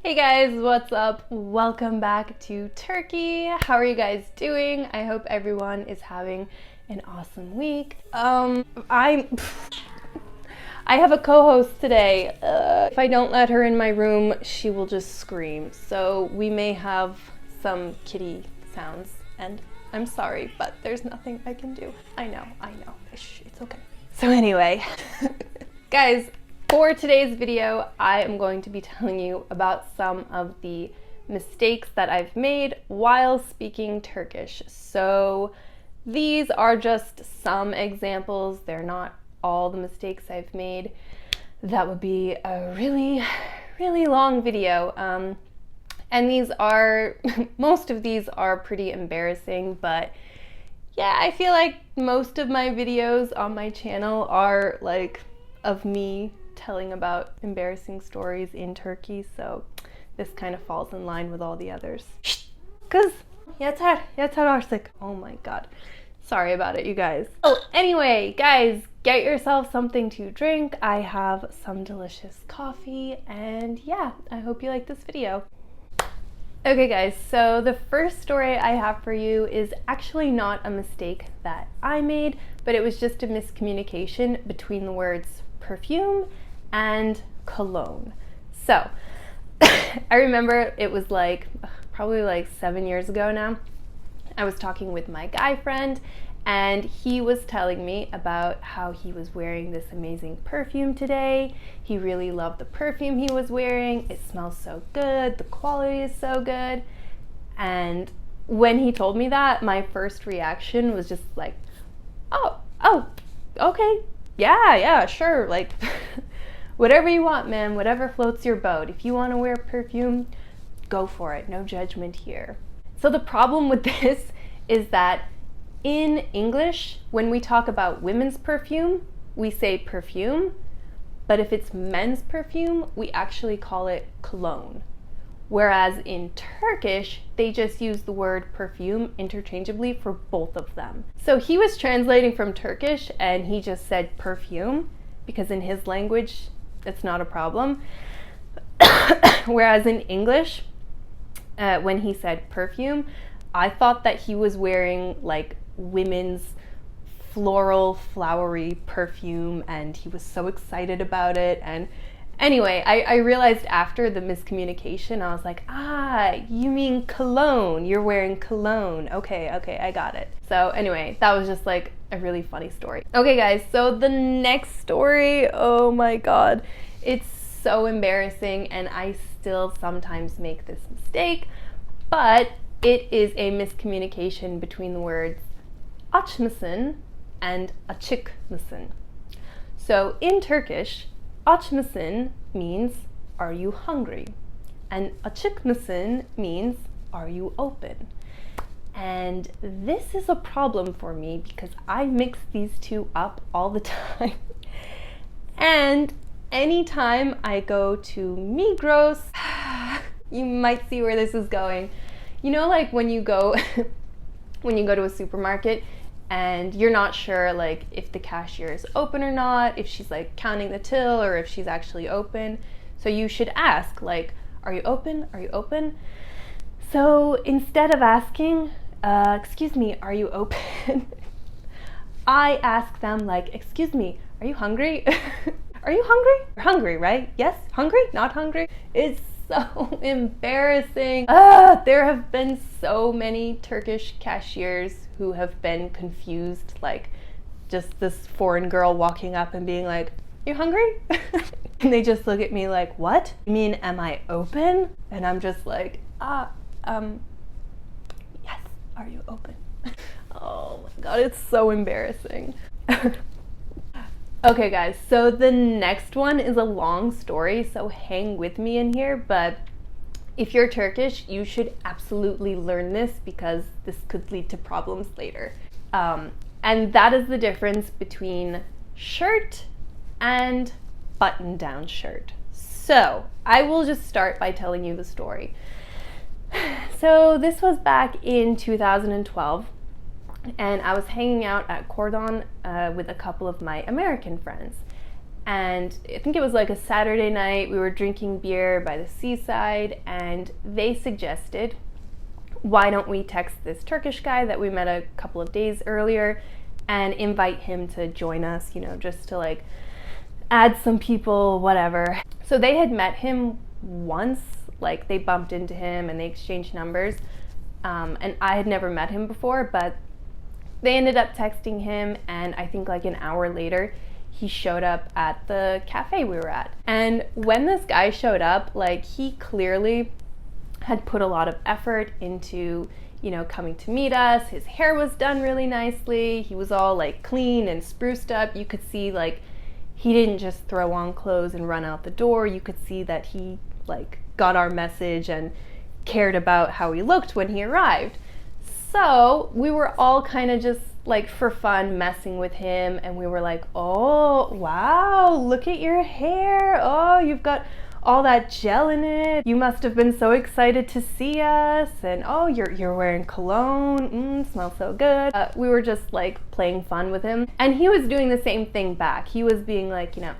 Hey guys, what's up? Welcome back to Turkey. How are you guys doing? I hope everyone is having an awesome week. I have a co-host today. If I don't let her in my room, she will just scream. So we may have some kitty sounds, and I'm sorry, but there's nothing I can do. I know. Shh, it's okay. So anyway, guys, for today's video, I am going to be telling you about some of the mistakes that I've made while speaking Turkish. So these are just some examples. They're not all the mistakes I've made. That would be a really, really long video. And these are, most of these are pretty embarrassing, but yeah, I feel like most of my videos on my channel are like of me telling about embarrassing stories in Turkey, so this kind of falls in line with all the others. Kız, yeter artık. Oh my god. Sorry about it, you guys. Oh, anyway, guys, get yourself something to drink. I have some delicious coffee, and yeah, I hope you like this video. Okay guys, so the first story I have for you is actually not a mistake that I made, but it was just a miscommunication between the words perfume and cologne. So I remember it was like probably like 7 years ago now. I was talking with my guy friend, and he was telling me about how he was wearing this amazing perfume today. He really loved the perfume he was wearing. It smells so good. The quality is so good. And when he told me that, my first reaction was just like, oh, okay. Yeah, sure. Like, whatever you want, man. Whatever floats your boat. If you want to wear perfume, go for it. No judgment here. So the problem with this is that in English, when we talk about women's perfume, we say perfume, but if it's men's perfume, we actually call it cologne. Whereas in Turkish, they just use the word perfume interchangeably for both of them. So he was translating from Turkish and he just said perfume because in his language, it's not a problem. Whereas in English, when he said perfume, I thought that he was wearing like women's floral, flowery perfume, and he was so excited about it. And anyway, I realized after the miscommunication, I was like, you mean cologne. You're wearing cologne. Okay, I got it. So anyway, that was just like a really funny story. Okay guys, so the next story, oh my god, it's so embarrassing, and I still sometimes make this mistake, but it is a miscommunication between the words aç mısın and açık mısın. So in Turkish, aç mısın means are you hungry? And açık mısın means are you open? And this is a problem for me because I mix these two up all the time. And anytime I go to Migros, you might see where this is going. You know, like when you go to a supermarket and you're not sure like if the cashier is open or not, if she's like counting the till or if she's actually open. So you should ask like, are you open? Are you open? So instead of asking, excuse me, are you open? I ask them like, excuse me, are you hungry? Are you hungry? You're hungry, right? Yes? Hungry? Not hungry? It's so embarrassing. There have been so many Turkish cashiers who have been confused, like just this foreign girl walking up and being like, you hungry? And they just look at me like, what? You mean, am I open? And I'm just like, yes, are you open? Oh my god, it's so embarrassing. Okay guys, so the next one is a long story, so hang with me in here, but if you're Turkish, you should absolutely learn this because this could lead to problems later. And that is the difference between shirt and button-down shirt. So I will just start by telling you the story. So this was back in 2012. And I was hanging out at Cordon with a couple of my American friends. And I think it was like a Saturday night. We were drinking beer by the seaside, and they suggested, why don't we text this Turkish guy that we met a couple of days earlier and invite him to join us, you know, just to like add some people, whatever. So they had met him once, like they bumped into him and they exchanged numbers. And I had never met him before, but they ended up texting him, and I think like an hour later, he showed up at the cafe we were at. And when this guy showed up, like he clearly had put a lot of effort into, you know, coming to meet us. His hair was done really nicely. He was all like clean and spruced up. You could see like he didn't just throw on clothes and run out the door. You could see that he like got our message and cared about how he looked when he arrived. So we were all kind of just like for fun messing with him, and we were like, oh wow, look at your hair, oh you've got all that gel in it, you must have been so excited to see us, and oh you're wearing cologne, smells so good. We were just like playing fun with him, and he was doing the same thing back. He was being like, you know,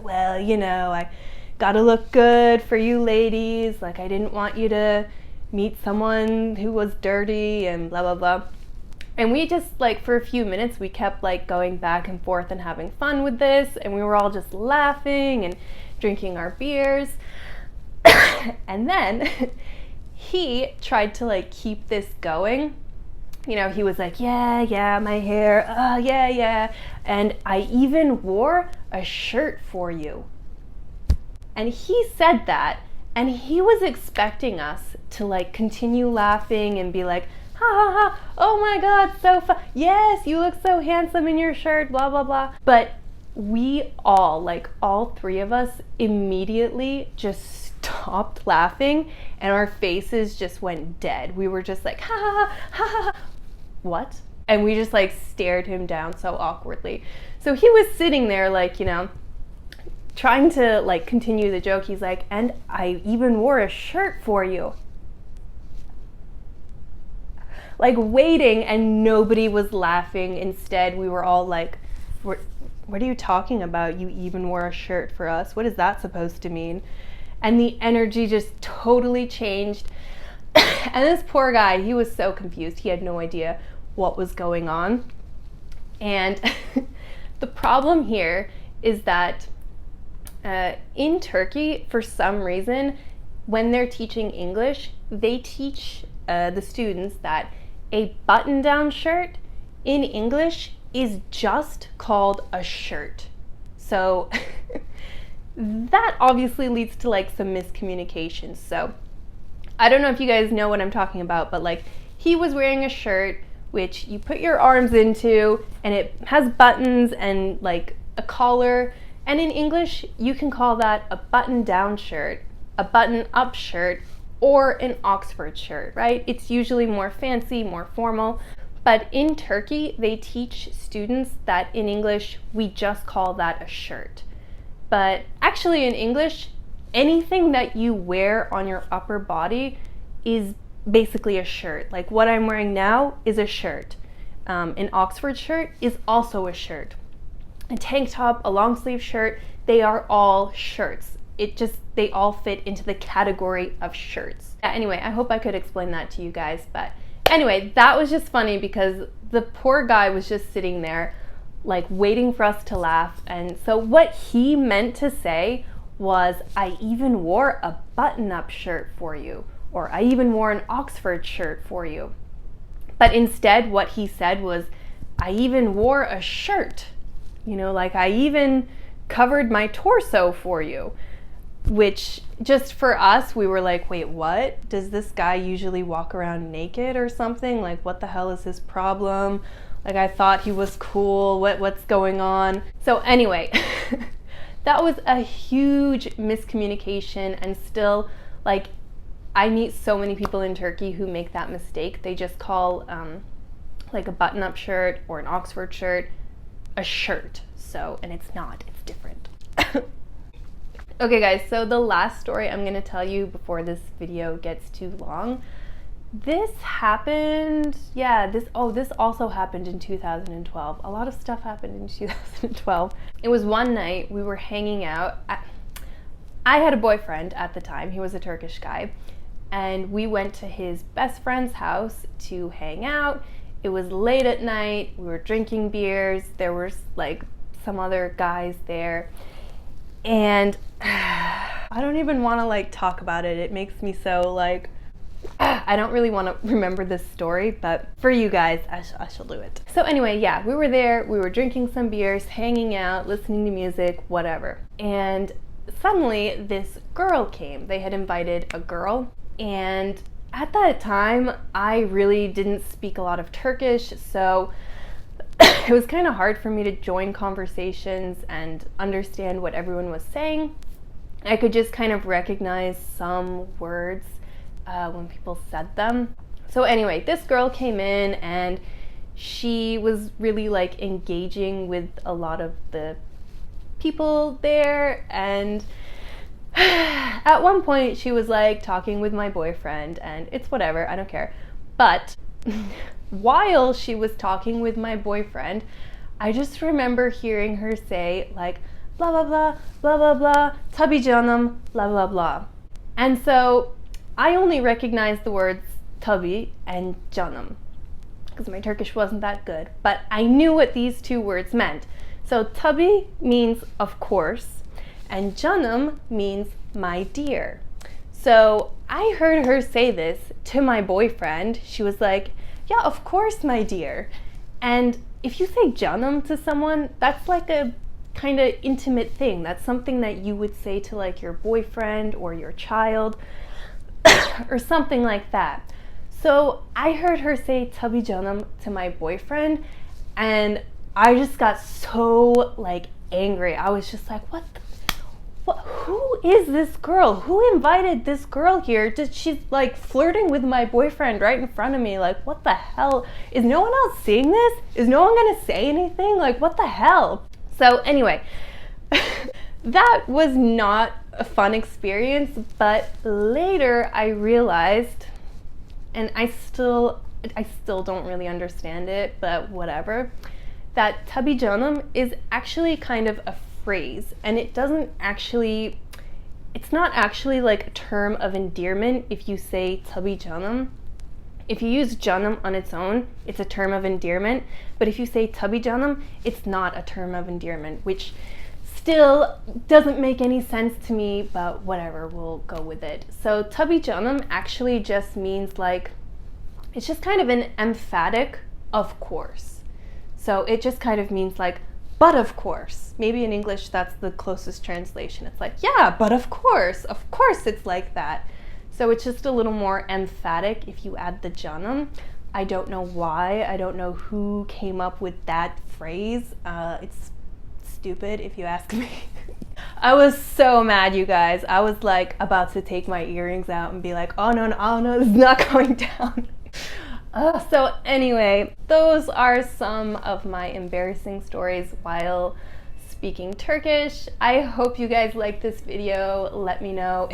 well, you know, I gotta look good for you ladies, like I didn't want you to meet someone who was dirty and blah blah blah. And we just like for a few minutes we kept like going back and forth and having fun with this, and we were all just laughing and drinking our beers. And then he tried to like keep this going. You know, he was like, yeah, my hair, yeah, and I even wore a shirt for you. And he said that, and he was expecting us to like continue laughing and be like, ha ha ha, oh my god, so fun, yes, you look so handsome in your shirt, blah blah blah. But we all, like all three of us, immediately just stopped laughing, and our faces just went dead. We were just like, ha ha ha ha ha, what? And we just like stared him down so awkwardly. So he was sitting there like, you know, trying to like continue the joke. He's like, and I even wore a shirt for you. Like waiting, and nobody was laughing. Instead, we were all like, what are you talking about? You even wore a shirt for us? What is that supposed to mean? And the energy just totally changed. And this poor guy, he was so confused. He had no idea what was going on. And the problem here is that in Turkey, for some reason, when they're teaching English, they teach the students that a button-down shirt in English is just called a shirt. So that obviously leads to like some miscommunication. So I don't know if you guys know what I'm talking about, but like he was wearing a shirt which you put your arms into, and it has buttons and like a collar. And in English, you can call that a button-down shirt, a button-up shirt, or an Oxford shirt, right? It's usually more fancy, more formal. But in Turkey, they teach students that in English, we just call that a shirt. But actually in English, anything that you wear on your upper body is basically a shirt. Like what I'm wearing now is a shirt. An Oxford shirt is also a shirt. A tank top, a long sleeve shirt, they are all shirts. They all fit into the category of shirts. Anyway, I hope I could explain that to you guys, but anyway, that was just funny because the poor guy was just sitting there like waiting for us to laugh. And so what he meant to say was, I even wore a button-up shirt for you, or I even wore an Oxford shirt for you. But instead what he said was, I even wore a shirt. You know, like I even covered my torso for you. Which just for us, we were like, wait, what? Does this guy usually walk around naked or something? Like, what the hell is his problem? Like, I thought he was cool. What's going on? So anyway, that was a huge miscommunication, and still, like, I meet so many people in Turkey who make that mistake. They just call like a button-up shirt or an Oxford shirt a shirt. So, and it's not, it's different. Okay guys, so the last story I'm gonna tell you before this video gets too long. This happened, yeah, this also happened in 2012. A lot of stuff happened in 2012. It was one night we were hanging out. I had a boyfriend at the time. He was a Turkish guy. And we went to his best friend's house to hang out. It was late at night. We were drinking beers. There were like some other guys there. And I don't even want to like talk about it. It makes me so like, I don't really want to remember this story, but for you guys, I shall do it. So anyway, yeah, we were there, we were drinking some beers, hanging out, listening to music, whatever. And suddenly this girl came. They had invited a girl, and at that time, I really didn't speak a lot of Turkish, so it was kind of hard for me to join conversations and understand what everyone was saying. I could just kind of recognize some words when people said them. So anyway, this girl came in and she was really like engaging with a lot of the people there, and at one point she was like talking with my boyfriend, and it's whatever, I don't care. But while she was talking with my boyfriend, I just remember hearing her say like blah blah blah blah blah blah tabii canım blah blah blah. And so I only recognized the words tabii and canım because my Turkish wasn't that good, but I knew what these two words meant. So tabii means of course, and canım means my dear. So I heard her say this to my boyfriend. She was like, yeah, of course, my dear. And if you say canım to someone, that's like a kind of intimate thing. That's something that you would say to like your boyfriend or your child or something like that. So I heard her say tabii canım to my boyfriend, and I just got so like angry. I was just like, who is this girl? Who invited this girl here? She's like flirting with my boyfriend right in front of me. Like, what the hell? Is no one else seeing this? Is no one gonna say anything? Like, what the hell? So anyway, that was not a fun experience, but later I realized, and I still don't really understand it, but whatever, that tabii canım is actually kind of a phrase, and it's not actually like a term of endearment if you say tabii canım. If you use canım on its own, it's a term of endearment, but if you say tabii canım, it's not a term of endearment, which still doesn't make any sense to me, but whatever, we'll go with it. So tabii canım actually just means like, it's just kind of an emphatic of course. So it just kind of means like, but of course. Maybe in English that's the closest translation. It's like, yeah, but of course it's like that. So it's just a little more emphatic if you add the canım. I don't know why. I don't know who came up with that phrase. It's stupid if you ask me. I was so mad, you guys. I was like about to take my earrings out and be like, oh no, this is not going down. So anyway, those are some of my embarrassing stories while speaking Turkish. I hope you guys like this video. Let me know.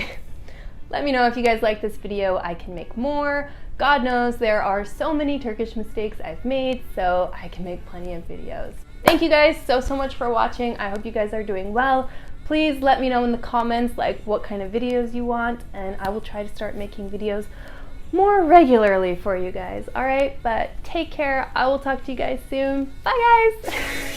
Let me know if you guys like this video. I can make more. God knows there are so many Turkish mistakes I've made, so I can make plenty of videos. Thank you guys so much for watching. I hope you guys are doing well. Please let me know in the comments like what kind of videos you want, and I will try to start making videos more regularly for you guys. All right, but take care. I will talk to you guys soon. Bye guys.